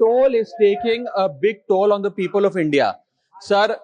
toll is taking a big toll on the people of India. Sir,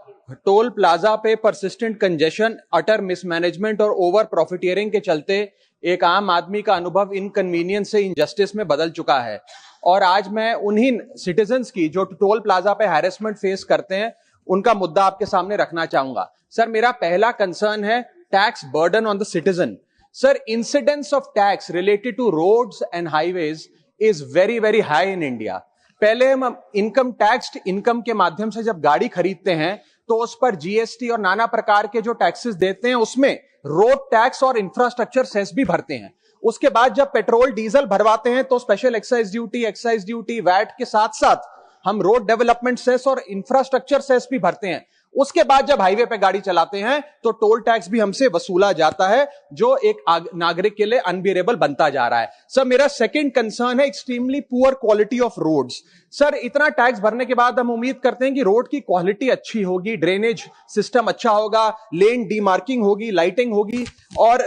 toll plaza पे persistent congestion, अटर mismanagement और over profiteering के चलते एक आम आदमी का अनुभव इनकन्वीनियंस से इनजस्टिस में बदल चुका है। और आज मैं उन्हीं सिटीजन्स की जो टोल प्लाजा पे हैरेसमेंट फेस करते हैं उनका मुद्दा आपके सामने रखना चाहूंगा। सर, मेरा पहला कंसर्न है tax burden on the citizen. Sir, incidence of tax related to roads and highways is very very high in India. पहले हम इनकम टैक्स इनकम के माध्यम से जब गाड़ी खरीदते हैं तो उस पर जीएसटी और नाना प्रकार के जो टैक्सेस देते हैं उसमें रोड टैक्स और इंफ्रास्ट्रक्चर सेस भी भरते हैं। उसके बाद जब पेट्रोल डीजल भरवाते हैं तो स्पेशल एक्साइज ड्यूटी, वैट के साथ साथ हम रोड डेवलपमेंट सेस और इंफ्रास्ट्रक्चर सेस भी भरते हैं। उसके बाद जब हाईवे पे गाड़ी चलाते हैं तो टोल टैक्स भी हमसे वसूला जाता है, जो एक नागरिक के लिए अनबियरेबल बनता जा रहा है। सर, मेरा सेकंड कंसर्न है extremely poor quality of roads. Sir, इतना टैक्स भरने के बाद हम उम्मीद करते हैं कि रोड की क्वालिटी अच्छी होगी, ड्रेनेज सिस्टम अच्छा होगा, लेन डीमार्किंग होगी, लाइटिंग होगी और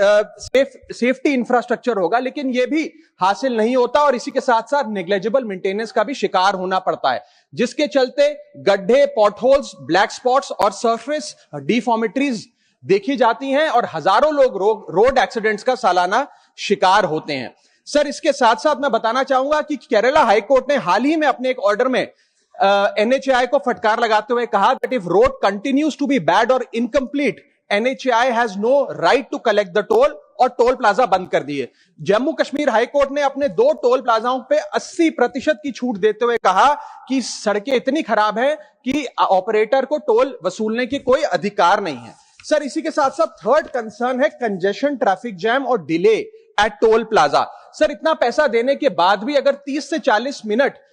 सेफ्टी इंफ्रास्ट्रक्चर होगा, लेकिन यह भी हासिल नहीं होता और इसी के साथ साथ नेग्लिजिबल मेंटेनेंस का भी शिकार होना पड़ता है, जिसके चलते गड्ढे, पॉटहोल्स, ब्लैक स्पॉट्स और सरफेस डिफॉर्मिटीज देखी जाती हैं और हजारों लोग रोड एक्सीडेंट्स का सालाना शिकार होते हैं। सर, इसके साथ साथ मैं बताना चाहूंगा कि केरला हाईकोर्ट ने हाल ही में अपने एक ऑर्डर में एनएचएआई को फटकार लगाते हुए कहा that if road continues to be bad और incomplete, NHAI has no right to collect the toll और टोल प्लाजा बंद कर दिए। जम्मू कश्मीर हाईकोर्ट ने अपने 2 टोल प्लाजाओं पे 80% की छूट देते हुए कहा कि सड़कें इतनी खराब हैं कि ऑपरेटर को टोल वसूलने की कोई अधिकार नहीं है। सर, इसी के साथ साथ थर्ड कंसर्न है कंजेशन, ट्रैफिक जैम और delay at toll plaza. Sir, इतना पैसा देने के बाद भी अगर 30 से 40 मिनट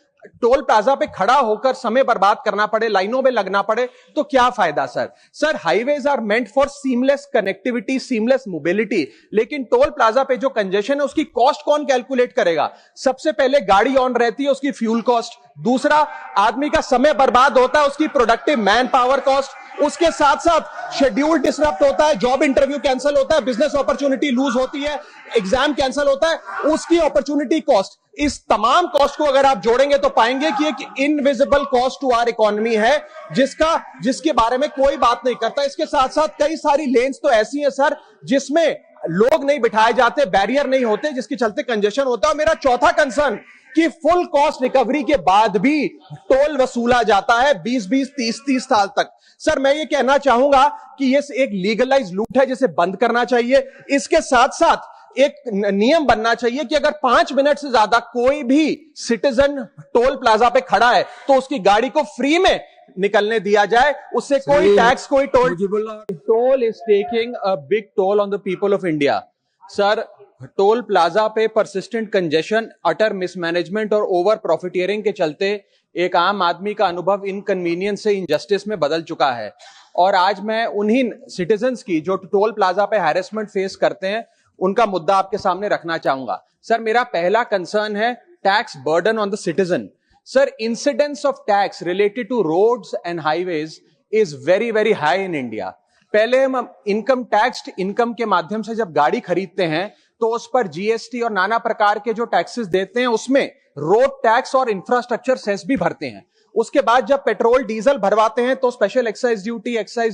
टोल प्लाजा पे खड़ा होकर समय बर्बाद करना पड़े, लाइनों में लगना पड़े, तो क्या फायदा। Sir, highways are meant for seamless connectivity, seamless mobility, लेकिन टोल प्लाजा पे जो कंजेशन है उसकी कॉस्ट कौन कैलकुलेट करेगा। सबसे पहले गाड़ी ऑन रहती है, उसकी फ्यूल कॉस्ट, दूसरा आदमी का समय बर्बाद होता है, उसकी प्रोडक्टिव मैन पावर कॉस्ट, उसके साथ साथ शेड्यूल डिसरप्ट होता है, जॉब इंटरव्यू कैंसिल होता है, बिजनेस अपॉर्चुनिटी लूज होती है, एग्जाम कैंसिल होता है, उसकी अपॉर्चुनिटी कॉस्ट। इस तमाम कॉस्ट को अगर आप जोड़ेंगे तो पाएंगे कि एक invisible cost to our economy है जिसके बारे में कोई बात नहीं करता। इसके साथ साथ कई सारी लेन्स तो ऐसी हैं सर जिसमें लोग नहीं बिठाए जाते, बैरियर नहीं होते, जिसके चलते कंजेशन होता है। और मेरा चौथा कंसर्न कि फुल कॉस्ट रिकवरी के बाद भी टोल वसूला जाता है 20-20, 30-30 साल तक। सर, मैं ये कहना चाहूंगा कि ये एक लीगलाइज लूट है जिसे बंद करना चाहिए। इसके साथ साथ एक नियम बनना चाहिए कि अगर 5 मिनट से ज्यादा कोई भी सिटीजन टोल प्लाजा पे खड़ा है तो उसकी गाड़ी को फ्री में निकलने दिया जाए, उससे कोई टैक्स, कोई toll is taking a big toll on the people of India. Sir, toll plaza पे परसिस्टेंट कंजेशन, अटर मिसमैनेजमेंट और ओवर प्रॉफिटियरिंग के चलते एक आम आदमी का अनुभव इनकन्वीनियंस से इनजस्टिस में बदल चुका है। और आज मैं उन्हीं सिटीजन्स की जो टोल प्लाजा पे हैरेसमेंट फेस करते हैं उनका मुद्दा आपके सामने रखना चाहूंगा। सर, मेरा पहला कंसर्न है tax burden on the citizen. Sir, incidence of tax related to roads and highways is very very high in India. पहले हम इनकम टैक्स इनकम के माध्यम से जब गाड़ी खरीदते हैं तो उस पर जीएसटी और नाना प्रकार के जो टैक्सेस देते हैं उसमें रोड टैक्स और इंफ्रास्ट्रक्चर सेस भी भरते हैं। उसके बाद जब पेट्रोल डीजल भरवाते हैं तो स्पेशल एक्साइज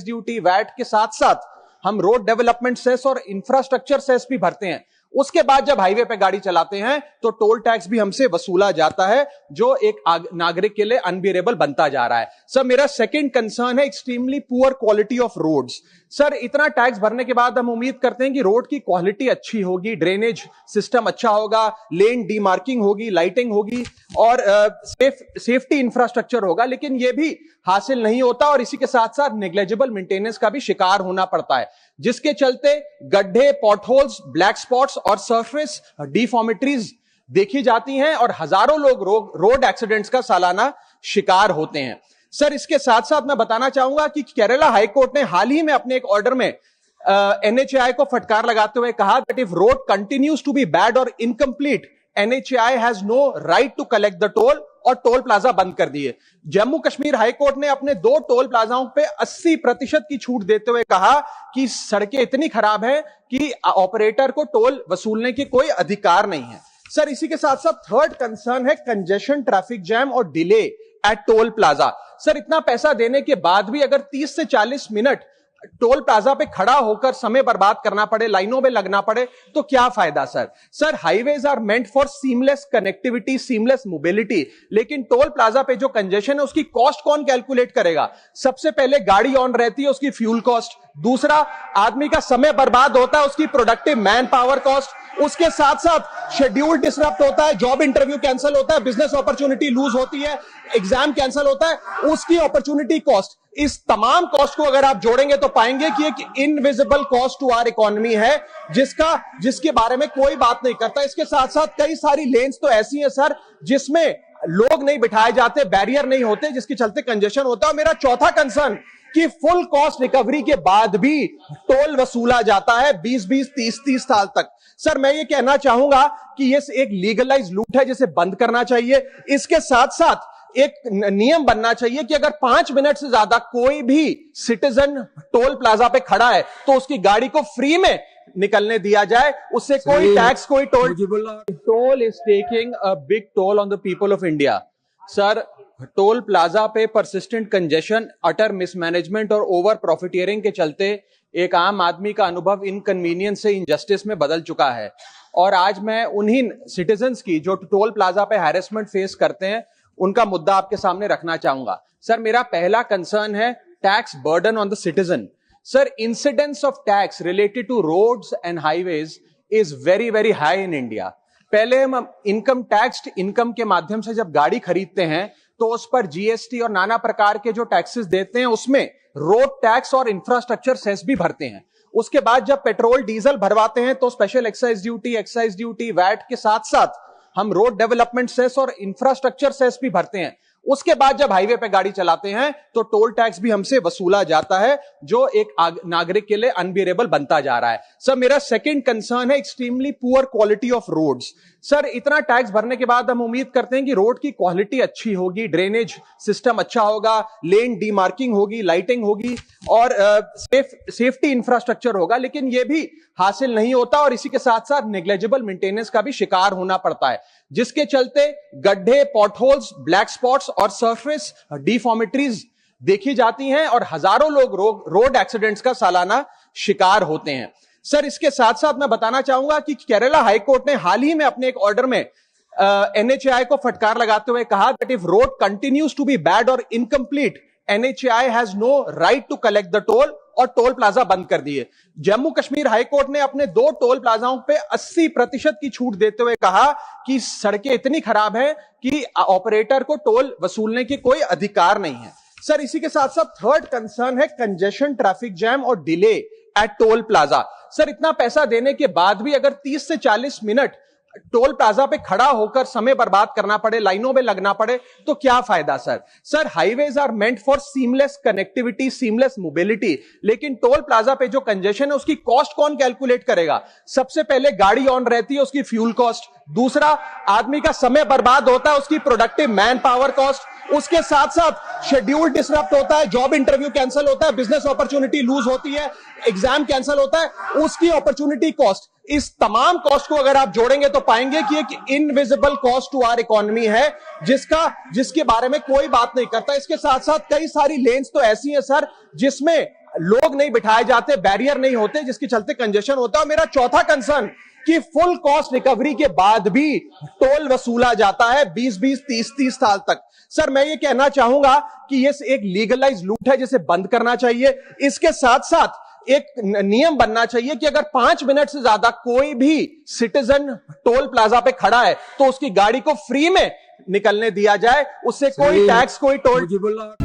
ड्यूटी, वैट के साथ साथ हम रोड डेवलपमेंट सेस और इंफ्रास्ट्रक्चर सेस भी भरते हैं। उसके बाद जब हाईवे पे गाड़ी चलाते हैं तो टोल टैक्स भी हमसे वसूला जाता है, जो एक नागरिक के लिए अनबियरेबल बनता जा रहा है। सर, मेरा सेकंड कंसर्न है extremely poor quality of roads. Sir, इतना टैक्स भरने के बाद हम उम्मीद करते हैं कि रोड की क्वालिटी अच्छी होगी, ड्रेनेज सिस्टम अच्छा होगा, लेन डीमार्किंग होगी, लाइटिंग होगी और सेफ्टी इंफ्रास्ट्रक्चर होगा, लेकिन यह भी हासिल नहीं होता और इसी के साथ साथ नेग्लिजिबल मेंटेनेंस का भी शिकार होना पड़ता है, जिसके चलते गड्ढे, पॉटहोल्स, ब्लैक स्पॉट्स और सरफेस डिफॉर्मिटीज देखी जाती हैं और हजारों लोग रोड एक्सीडेंट्स का सालाना शिकार होते हैं। सर, इसके साथ साथ मैं बताना चाहूंगा कि केरला हाईकोर्ट ने हाल ही में अपने एक ऑर्डर में एनएचएआई को फटकार लगाते हुए कहा that if road continues to be bad और incomplete, NHAI has no right to collect the toll और टोल प्लाजा बंद कर दिए। जम्मू कश्मीर हाईकोर्ट ने अपने 2 टोल प्लाजाओं पे 80% की छूट देते हुए कहा कि सड़कें इतनी खराब हैं कि ऑपरेटर को टोल वसूलने की कोई अधिकार नहीं है। सर इसी के साथ साथ थर्ड कंसर्न है कंजेशन, ट्रैफिक जैम और delay at toll plaza. Sir इतना पैसा देने के बाद भी अगर 30 से 40 मिनट टोल प्लाजा पे खड़ा होकर समय बर्बाद करना पड़े, लाइनों में लगना पड़े, तो क्या फायदा sir? Sir highways are meant for seamless connectivity, seamless mobility, लेकिन टोल प्लाजा पे जो कंजेशन है उसकी कॉस्ट कौन कैलकुलेट करेगा? सबसे पहले गाड़ी ऑन रहती है, उसकी फ्यूल कॉस्ट। दूसरा, आदमी का समय बर्बाद होता है, उसकी प्रोडक्टिव मैन पावर कॉस्ट। उसके साथ साथ शेड्यूल डिसरप्ट होता है, जॉब इंटरव्यू कैंसिल होता है, बिजनेस अपॉर्चुनिटी लूज होती है, एग्जाम कैंसिल होता है, उसकी अपॉर्चुनिटी कॉस्ट। इस तमाम कॉस्ट को अगर आप जोड़ेंगे तो पाएंगे कि एक invisible cost to our economy है, जिसके बारे में कोई बात नहीं करता। इसके साथ साथ कई सारी लेन्स तो ऐसी हैं सर जिसमें लोग नहीं बिठाए जाते, बैरियर नहीं होते, जिसके चलते कंजेशन होता है। और मेरा चौथा कंसर्न कि फुल कॉस्ट रिकवरी के बाद भी टोल वसूला जाता है 20-20, 30-30 साल तक। सर मैं ये कहना चाहूंगा कि ये एक लीगलाइज लूट है जिसे बंद करना चाहिए। इसके साथ साथ एक नियम बनना चाहिए कि अगर 5 मिनट से ज्यादा कोई भी सिटीजन टोल प्लाजा पे खड़ा है तो उसकी गाड़ी को फ्री में निकलने दिया जाए, उससे कोई टैक्स, कोई toll is taking a big toll on the people of India. Sir toll plaza पे परसिस्टेंट कंजेशन, अटर मिसमैनेजमेंट और ओवर प्रॉफिटियरिंग के चलते एक आम आदमी का अनुभव इनकन्वीनियंस से इनजस्टिस में बदल चुका है। और आज मैं उन्हीं सिटीजन्स की जो टोल प्लाजा पे हैरेसमेंट फेस करते हैं उनका मुद्दा आपके सामने रखना चाहूंगा। सर मेरा पहला कंसर्न है tax burden on the citizen. Sir incidence of tax related to roads and highways is very very high in India. पहले हम इनकम टैक्स, इनकम के माध्यम से जब गाड़ी खरीदते हैं तो उस पर जीएसटी और नाना प्रकार के जो टैक्सेस देते हैं उसमें रोड टैक्स और इंफ्रास्ट्रक्चर सेस भी भरते हैं। उसके बाद जब पेट्रोल डीजल भरवाते हैं तो स्पेशल एक्साइज ड्यूटी, वैट के साथ साथ हम रोड डेवलपमेंट सेस और इंफ्रास्ट्रक्चर सेस भी भरते हैं। उसके बाद जब हाईवे पे गाड़ी चलाते हैं तो टोल टैक्स भी हमसे वसूला जाता है, जो एक नागरिक के लिए अनबियरेबल बनता जा रहा है। सर मेरा सेकंड कंसर्न है extremely poor quality of roads. Sir इतना टैक्स भरने के बाद हम उम्मीद करते हैं कि रोड की क्वालिटी अच्छी होगी, ड्रेनेज सिस्टम अच्छा होगा, लेन डीमार्किंग होगी, लाइटिंग होगी और सेफ्टी इंफ्रास्ट्रक्चर होगा, लेकिन यह भी हासिल नहीं होता और इसी के साथ साथ नेग्लेजिबल मेंटेनेंस का भी शिकार होना पड़ता है, जिसके चलते गड्ढे, पॉटहोल्स, ब्लैक स्पॉट्स और सरफेस डिफॉर्मिटीज देखी जाती हैं और हजारों लोग रोड एक्सीडेंट्स का सालाना शिकार होते हैं। सर इसके साथ साथ मैं बताना चाहूंगा कि केरला हाईकोर्ट ने हाल ही में अपने एक ऑर्डर में एनएचएआई को फटकार लगाते हुए कहा that if road continues to be bad और incomplete, NHAI has no right to collect the toll, और टोल प्लाजा बंद कर दिए। जम्मू कश्मीर हाईकोर्ट ने अपने 2 टोल प्लाजाओं पे 80% की छूट देते हुए कहा कि सड़कें इतनी खराब हैं कि ऑपरेटर को टोल वसूलने की कोई अधिकार नहीं है। सर इसी के साथ साथ थर्ड कंसर्न है कंजेशन, ट्रैफिक जैम और delay at toll plaza. Sir इतना पैसा देने के बाद भी अगर 30 से 40 मिनट टोल प्लाजा पे खड़ा होकर समय बर्बाद करना पड़े, लाइनों में लगना पड़े, तो क्या फायदा sir? Sir highways are meant for seamless connectivity, seamless mobility, लेकिन टोल प्लाजा पे जो कंजेशन है उसकी कॉस्ट कौन कैलकुलेट करेगा? सबसे पहले गाड़ी ऑन रहती है, उसकी फ्यूल कॉस्ट। दूसरा, आदमी का समय बर्बाद होता है, उसकी प्रोडक्टिव मैन पावर कॉस्ट। उसके साथ साथ शेड्यूल डिसरप्ट होता है, जॉब इंटरव्यू कैंसिल होता है, बिजनेस अपॉर्चुनिटी लूज होती है, एग्जाम कैंसिल होता है, उसकी अपॉर्चुनिटी कॉस्ट। इस तमाम कॉस्ट को अगर आप जोड़ेंगे तो पाएंगे कि एक invisible cost to our economy है, जिसके बारे में कोई बात नहीं करता। इसके साथ साथ कई सारी लेन्स तो ऐसी हैं सर जिसमें लोग नहीं बिठाए जाते, बैरियर नहीं होते, जिसके चलते कंजेशन होता है। और मेरा चौथा कंसर्न कि फुल कॉस्ट रिकवरी के बाद भी टोल वसूला जाता है 20-20, 30-30 साल तक। सर मैं ये कहना चाहूंगा कि ये एक लीगलाइज लूट है जिसे बंद करना चाहिए। इसके साथ साथ एक नियम बनना चाहिए कि अगर 5 मिनट से ज्यादा कोई भी सिटीजन टोल प्लाजा पे खड़ा है तो उसकी गाड़ी को फ्री में निकलने दिया जाए, उससे कोई टैक्स, कोई टोल